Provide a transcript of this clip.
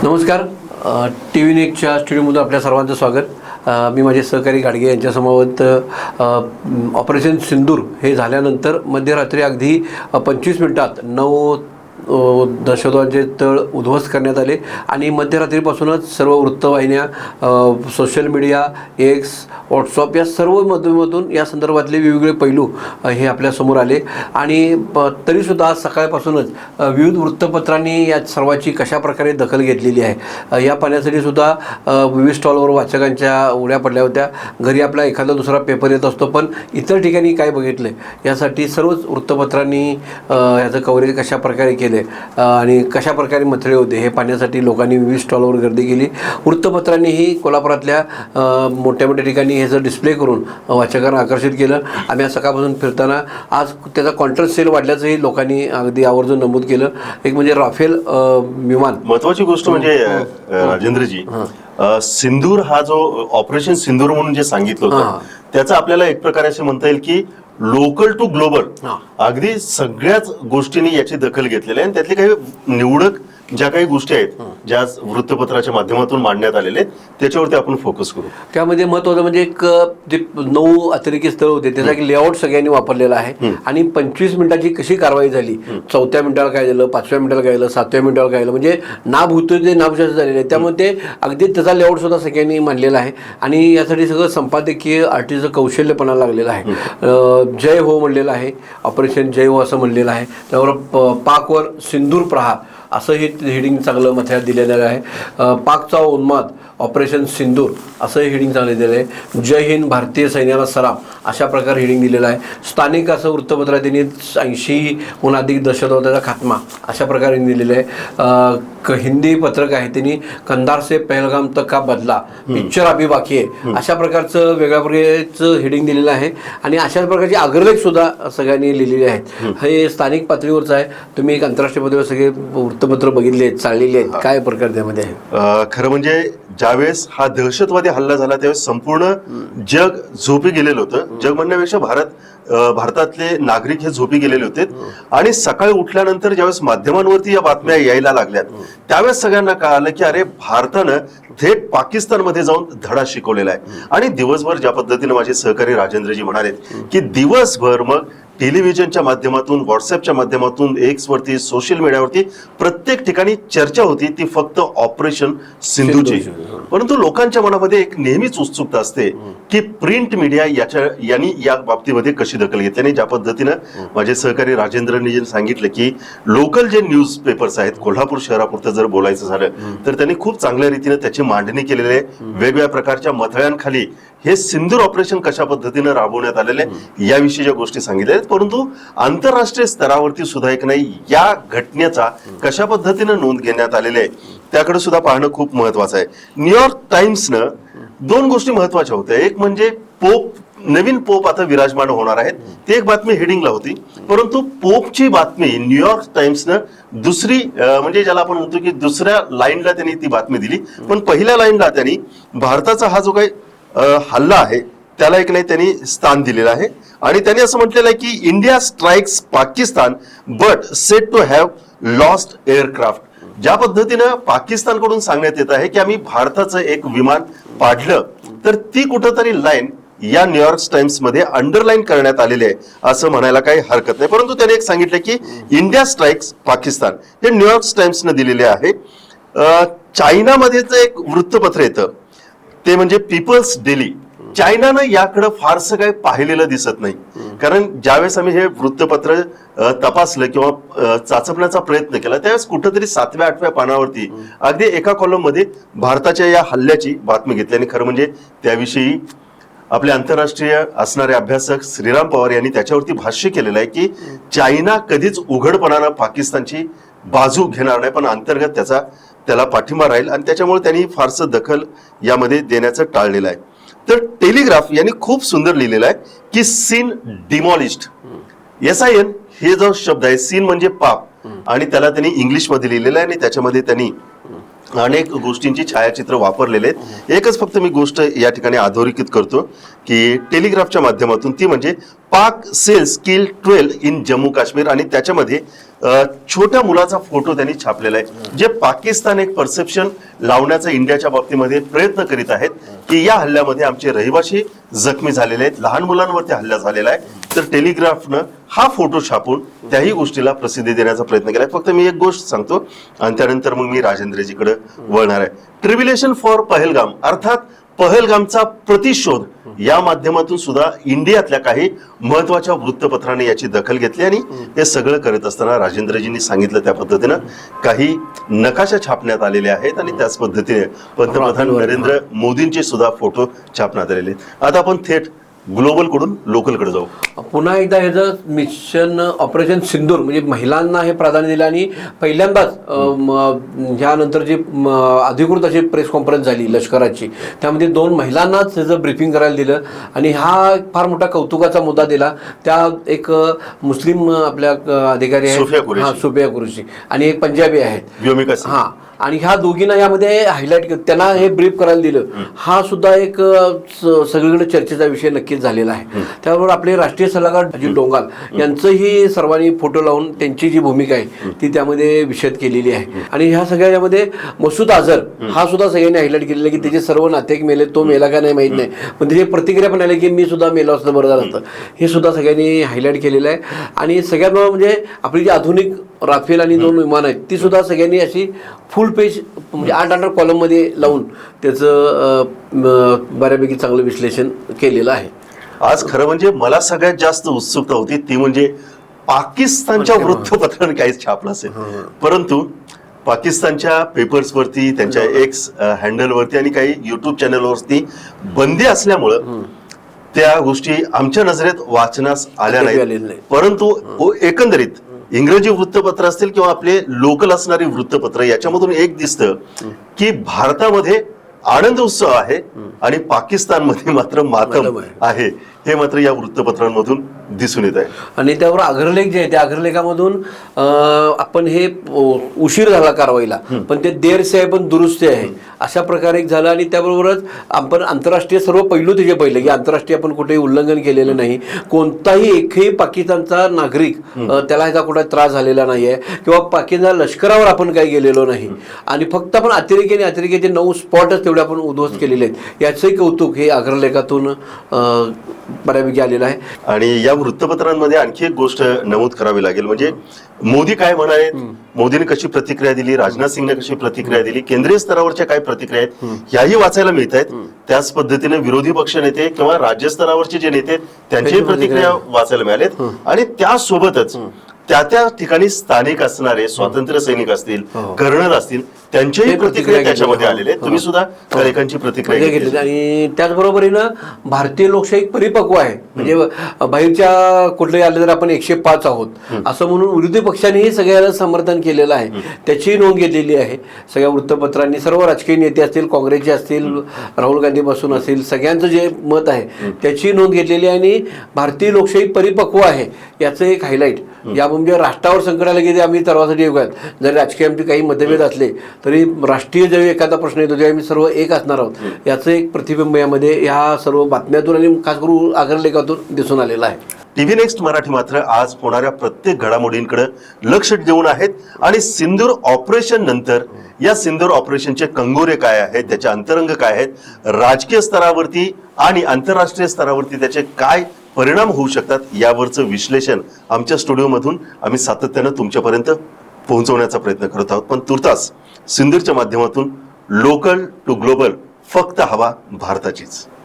नमस्कार. T V नेकच्या स्टुडिओमध्ये आपल्या सर्वांचं स्वागत. मी माझे सहकारी गाडगे यांच्यासमवेत ऑपरेशन सिंदूर हे झाल्यानंतर मध्यरात्री अगदी 25 मिनिटात 9 दहशतवाद्यांचे तळ उद्ध्वस्त करण्यात आले आणि मध्यरात्रीपासूनच सर्व वृत्तवाहिन्या, सोशल मीडिया, एक्स, व्हॉट्सअप या सर्व माध्यमातून या संदर्भातले वेगवेगळे पैलू हे आपल्यासमोर आले आणि तरीसुद्धा आज सकाळपासूनच विविध वृत्तपत्रांनी या सर्वाची कशाप्रकारे दखल घेतलेली आहे या पाहण्यासाठी सुद्धा विविध स्टॉलवर वाचकांच्या उड्या पडल्या होत्या. घरी आपला एखादा दुसरा पेपर येत असतो, पण इतर ठिकाणी काय बघितलं यासाठी सर्वच वृत्तपत्रांनी याचं कव्हरेज कशाप्रकारे केलं आणि कशा प्रकारे मथळे होते हे पाहण्यासाठी लोकांनी विविध स्टॉलवर गर्दी केली. वृत्तपत्रांनीही कोल्हापुरातल्या मोठ्या मोठ्या ठिकाणी ह्याचं डिस्प्ले करून वाचकांना आकर्षित केलं. आम्ही आज सकाळपासून फिरताना आज त्याचा कॉन्ट्रास्ट सेल वाढल्याचंही लोकांनी अगदी आवर्जून नमूद केलं. एक म्हणजे राफेल विमान, महत्वाची गोष्ट म्हणजे राजेंद्रजी, सिंदूर हा जो ऑपरेशन सिंदूर म्हणून जे सांगितलं होतं त्याचं आपल्याला एक प्रकारे असे म्हणता येईल की लोकल टू ग्लोबल अगदी सगळ्याच गोष्टींनी याची दखल घेतलेली आहे आणि त्यातली काही निवडक ज्या काही गोष्टी आहेत ज्या वृत्तपत्राच्या माध्यमातून मांडण्यात आलेले त्याच्यावरती आपण फोकस करू. त्यामध्ये महत्त्वाचं म्हणजे एक जे 9 अतिरेकी स्थळ होते त्याचा एक लेआउट सगळ्यांनी वापरलेला आहे आणि 25 मिनिटाची कशी कारवाई झाली, 4थ्या मिनिटाला काय झालं, 5व्या मिनिटाला काय झालं, 7व्या मिनिटाला काय झालं, म्हणजे नाभ होतं ते नाभशास्त्र झालेलं आहे. त्यामुळे ते अगदी त्याचा लेआउट सुद्धा सगळ्यांनी मांडलेला आहे आणि यासाठी सगळं संपादकीय आर्टिस्टचं कौशल्यपणा लागलेलं आहे. जय हो म्हणलेलं आहे, ऑपरेशन जय हो असं म्हणलेलं आहे. त्यावर पाकवर सिंदूर प्रहार असं हे हेडिंग चांगलं मथळ्यात दिलेलं आहे. पाकचा उन्माद ऑपरेशन सिंदूर असं हेडिंग चांगलं दिलेलं आहे. जय हिंद, भारतीय सैन्याला सलाम अशा प्रकारे हेडिंग दिलेलं आहे. स्थानिक असं वृत्तपत्रात त्यांनी 80हून अधिक दहशतवादाचा खात्मा अशा प्रकारे दिलेलं आहे. हिंदी पत्रक आहे त्यांनी कंधार से पहलगाम तक का बदला, पिक्चर अभी बाकी आहे अशा प्रकारचं वेगळ्या प्रकारचं हेडिंग दिलेलं आहे आणि अशाच प्रकारचे अग्रलेख सुद्धा सगळ्यांनी लिहिलेले आहेत. हे स्थानिक पातळीवरचं आहे. तुम्ही एक आंतरराष्ट्रीय पातळीवर सगळे वृत्तपत्र बघितले आहेत, चाललेले आहेत, काय प्रकार त्यामध्ये आहे? खरं म्हणजे ज्यावेळेस हा दहशतवादी हल्ला झाला त्यावेळेस संपूर्ण जग झोपी गेलेलं होतं. जग म्हणण्यापेक्षा भारतातले नागरिक हे झोपी गेलेले होते आणि सकाळी उठल्यानंतर ज्यावेळेस माध्यमांवरती या बातम्या यायला लागल्यात त्यावेळेस सगळ्यांना कळालं की अरे भारतानं थेट पाकिस्तानमध्ये जाऊन धडा शिकवलेला आहे. आणि दिवसभर ज्या पद्धतीने माझे सहकारी राजेंद्रजी म्हणालेत की दिवसभर मग टेलिव्हिजनच्या माध्यमातून, व्हॉट्सअपच्या माध्यमातून, एक्स वरती, सोशल मीडियावरती प्रत्येक ठिकाणी चर्चा होती ती फक्त ऑपरेशन सिंधूची. परंतु लोकांच्या मनामध्ये एक नेहमीच उत्सुकता असते की प्रिंट मीडिया यांनी या बाबतीमध्ये कशी दखल घेतली. आणि ज्या पद्धतीनं माझे सहकारी राजेंद्रनी जे सांगितलं की लोकल जे न्यूज पेपर्स आहेत, कोल्हापूर शहरापुरतं जर बोलायचं झालं तर त्यांनी खूप चांगल्या रीतीने त्याची मांडणी केलेली आहे. वेगवेगळ्या प्रकारच्या मथळ्यांखाली हे सिंदूर ऑपरेशन कशा पद्धतीनं राबवण्यात आलेले याविषयीच्या गोष्टी सांगितल्या आहेत. परंतु आंतरराष्ट्रीय स्तरावरती सुद्धा एक नाही या घटनेचा कशा पद्धतीनं नोंद घेण्यात आलेली आहे त्याकडे सुद्धा पाहणं खूप महत्वाचं आहे. न्यूयॉर्क टाइम्सनं 2 गोष्टी महत्वाच्या होत्या. एक म्हणजे नवीन पोप आता विराजमान होणार आहेत, ती एक बातमी हेडिंगला होती. परंतु पोपची बातमी न्यूयॉर्क टाइम्सनं दुसरी म्हणजे ज्याला आपण म्हणतो की दुसऱ्या लाईनला त्यांनी ती बातमी दिली. पण पहिल्या लाईनला त्यांनी भारताचा हा जो काही हल्ला आहे त्याला एक नाही त्यांनी स्थान दिलेलं आहे आणि त्यांनी असं म्हटलेलं आहे की India strikes Pakistan but said to have lost aircraft. ज्या पद्धतीनं पाकिस्तानकडून सांगण्यात येत आहे की आम्ही भारताचं एक विमान पाडलं तर ती कुठंतरी लाईन या न्यूयॉर्क टाइम्स मध्ये अंडरलाईन करण्यात आलेली आहे असं म्हणायला काही हरकत नाही. परंतु त्याने एक सांगितलं की इंडिया स्ट्राइक्स पाकिस्तान हे न्यूयॉर्क टाइम्सनं दिलेले आहे. चायनामध्येच एक वृत्तपत्र येतं ते म्हणजे पीपल्स डेली. चायनानं याकडे फारसं काही पाहिलेलं दिसत नाही. कारण ज्यावेळेस आम्ही हे वृत्तपत्र तपासलं किंवा चाचपण्याचा प्रयत्न केला त्यावेळेस कुठंतरी 7व्या-8व्या पानावरती अगदी एका कॉलम मध्ये भारताच्या या हल्ल्याची बातमी घेतली. आणि खरं म्हणजे त्याविषयी आपले आंतरराष्ट्रीय असणारे अभ्यासक श्रीराम पवार यांनी त्याच्यावरती भाष्य केलेलं आहे की चायना कधीच उघडपणानं पाकिस्तानची बाजू घेणार नाही, पण अंतर्गत त्याला पाठिंबा राहील आणि त्याच्यामुळे त्यांनी फारसं दखल यामध्ये देण्याचं टाळलेलं आहे. तर टेलिग्राफ यांनी खूप सुंदर लिहिलेलं आहे की सीन डिमॉलिश्ड. SIN हे जो शब्द आहे, सीन म्हणजे पाप, आणि त्याला त्यांनी इंग्लिश मध्ये लिहिलेलं आहे आणि त्याच्यामध्ये त्यांनी अनेक गोष्टींची छायाचित्र वापरलेले आहेत. एकच फक्त मी गोष्ट या ठिकाणी अधोरेखित करतो की टेलिग्राफच्या माध्यमातून, ती म्हणजे Pak shells kill 12 in Jammu Kashmir, आणि त्याच्यामध्ये छोट्या मुलाचा फोटो त्यांनी छापलेला आहे. जे पाकिस्तान एक परसेप्शन लावण्याचा इंडियाच्या बाबतीमध्ये प्रयत्न करीत आहेत की या हल्ल्यामध्ये आमचे रहिवासी जखमी झालेले आहेत, लहान मुलांवरती हल्ला झालेला आहे. तर टेलिग्राफनं हा फोटो छापून त्याही गोष्टीला प्रसिद्धी देण्याचा प्रयत्न केलाय. फक्त मी एक गोष्ट सांगतो आणि त्यानंतर मग मी राजेंद्रजीकडे वळणार आहे. ट्रिब्युलेशन फॉर पहलगाम, अर्थात पहलगामचा प्रतिशोध, या माध्यमातून सुद्धा इंडियातल्या काही महत्वाच्या वृत्तपत्रांनी याची दखल घेतली आणि हे सगळं करत असताना राजेंद्रजींनी सांगितलं त्या पद्धतीनं काही नकाशा छापण्यात आलेले आहेत आणि त्याच पद्धतीने पंतप्रधान नरेंद्र मोदींचे सुद्धा फोटो छापण्यात आलेले आहेत. आता आपण थेट ग्लोबल कडून लोकल कडे जाऊ. पुन्हा एकदा ह्याचं मिशन ऑपरेशन सिंदूर म्हणजे महिलांना हे प्राधान्य दिलं आणि पहिल्यांदाच ह्यानंतर जी अधिकृत अशी प्रेस कॉन्फरन्स झाली लष्कराची, त्यामध्ये 2 महिलांनाच त्याचं ब्रीफिंग करायला दिलं आणि हा फार मोठा कौतुकाचा मुद्दा दिला. त्या एक मुस्लिम आपल्या अधिकारी आहेत, सोफिया कुरेशी, आणि एक पंजाबी आहेत, हां, आणि ह्या दोघींना यामध्ये हायलाईट केलं, त्यांना हे ब्रीफ करायला दिलं. हा सुद्धा एक सगळीकडे चर्चेचा विषय नक्कीच झालेला आहे. त्याबरोबर आपले राष्ट्रीय सल्लागार अजित डोंगाल यांचंही सर्वांनी फोटो लावून त्यांची जी भूमिका आहे ती त्यामध्ये विशद केलेली आहे. आणि ह्या सगळ्यामध्ये मसूद अझर हा सुद्धा सगळ्यांनी हायलाईट केलेला की त्याचे सर्व नातेवाईक मेले, तो मेला का नाही माहीत नाही, पण त्याची प्रतिक्रिया पण आली की मी सुद्धा मेलो असतं बरं झालं असतं, हे सुद्धा सगळ्यांनी हायलाईट केलेलं आहे. आणि सगळ्यात म्हणजे आपली जी आधुनिक राफेल आणि 2 विमान आहेत ती सुद्धा सगळ्यांनी अशी फुल पेज म्हणजे 8 कॉलममध्ये लावून त्याचं बऱ्यापैकी चांगलं विश्लेषण केलेलं आहे. आज खरं म्हणजे मला सगळ्यात जास्त उत्सुकता होती ती म्हणजे पाकिस्तानच्या वृत्तपत्राने काहीच छापलं असेल, परंतु पाकिस्तानच्या पेपर्सवरती, त्यांच्या एक्स हँडलवरती आणि काही युट्यूब चॅनलवरती बंदी असल्यामुळं त्या गोष्टी आमच्या नजरेत वाचनास आल्या नाहीत. परंतु एकंदरीत इंग्रजी वृत्तपत्र असतील किंवा आपले लोकल असणारी वृत्तपत्र, याच्यामधून एक दिसतं की भारतामध्ये आनंद उत्सव आहे आणि पाकिस्तानमध्ये मात्र मातम आहे, हे मात्र या वृत्तपत्रांमधून दिसून येत आहे. आणि त्यावर अग्रलेख जे आहे त्या अग्रलेखामधून आपण हे उशीर झाला कारवाईला पण ते देर से आहे पण दुरुस्ती आहे अशा प्रकारे एक झालं. आणि त्याबरोबरच आपण आंतरराष्ट्रीय सर्व पैलू त्याचे पाहिले की आंतरराष्ट्रीय आपण कुठेही उल्लंघन केलेलं नाही, कोणताही एकही पाकिस्तानचा नागरिक त्याला ह्याचा कुठे त्रास झालेला नाही आहे किंवा पाकिस्तान लष्करावर आपण काही गेलेलो नाही. आणि फक्त आपण अतिरेक्याचे 9 स्पॉटच तेवढे आपण उद्ध्वस्त केलेले आहेत, याचंही कौतुक हे अग्रलेखातून बऱ्यापैकी आलेलं आहे. आणि या वृत्तपत्रांमध्ये आणखी एक गोष्ट नमूद करावी लागेल, म्हणजे मोदी काय म्हणाले, मोदीने कशी प्रतिक्रिया दिली, राजनाथ सिंगने कशी प्रतिक्रिया दिली, केंद्रीय स्तरावरच्या काय प्रतिक्रिया आहेत याही वाचायला मिळत आहेत. त्याच पद्धतीने विरोधी पक्ष नेते किंवा राज्य स्तरावरचे जे नेते त्यांच्याही प्रतिक्रिया वाचायला मिळाल्यात. आणि त्यासोबतच त्या ठिकाणी स्थानिक असणारे स्वातंत्र्य सैनिक असतील, कर्नल असतील, त्यांच्याही प्रतिक्रिया त्याच्यामध्ये आलेल्या आहेत. तुम्ही सुद्धा लेखांची प्रतिक्रिया घेतली. आणि त्याचबरोबरीनं भारतीय लोकशाही परिपक्व आहे, म्हणजे बाहेरच्या कुठलेही आले तर आपण 105 आहोत असं म्हणून विरोधी पक्षांनीही सगळ्याला समर्थन केलेलं आहे, त्याची नोंद घेतलेली आहे सगळ्या वृत्तपत्रांनी. सर्व राजकीय नेते असतील, काँग्रेसचे असतील, राहुल गांधीपासून असतील, सगळ्यांचं जे मत आहे त्याची नोंद घेतलेली आहे. आणि भारतीय लोकशाही परिपक्व आहे याचं एक हायलाईट. या म्हणजे राष्ट्रावर संकट आलं की ते आम्ही सर्वांसाठी एक आहेत, जरी राजकीय आमचे काही मतभेद असले तरी राष्ट्रीय जेव्हा एखादा प्रश्न येतो तेव्हा आम्ही सर्व एक असणार आहोत, याचं एक प्रतिबिंब यामध्ये ह्या सर्व बातम्यातून आणि खास करून अग्रलेखातून दिसून आलेलं आहे. टीव्ही नेक्स्ट मराठी मात्र आज होणाऱ्या प्रत्येक घडामोडींकडे लक्ष देऊन आहेत. आणि सिंदूर ऑपरेशन नंतर या सिंदूर ऑपरेशनचे कंगोरे काय आहेत, त्याचे अंतरंग काय आहेत, राजकीय स्तरावरती आणि आंतरराष्ट्रीय स्तरावरती त्याचे काय परिणाम होऊ शकतात, यावरचं विश्लेषण आमच्या स्टुडिओमधून आम्ही सातत्यानं तुमच्यापर्यंत पोहोचवण्याचा प्रयत्न करत आहोत. पण तुर्तास सिंदूरच्या माध्यमातून लोकल टू ग्लोबल, फक्त हवा भारताचीच.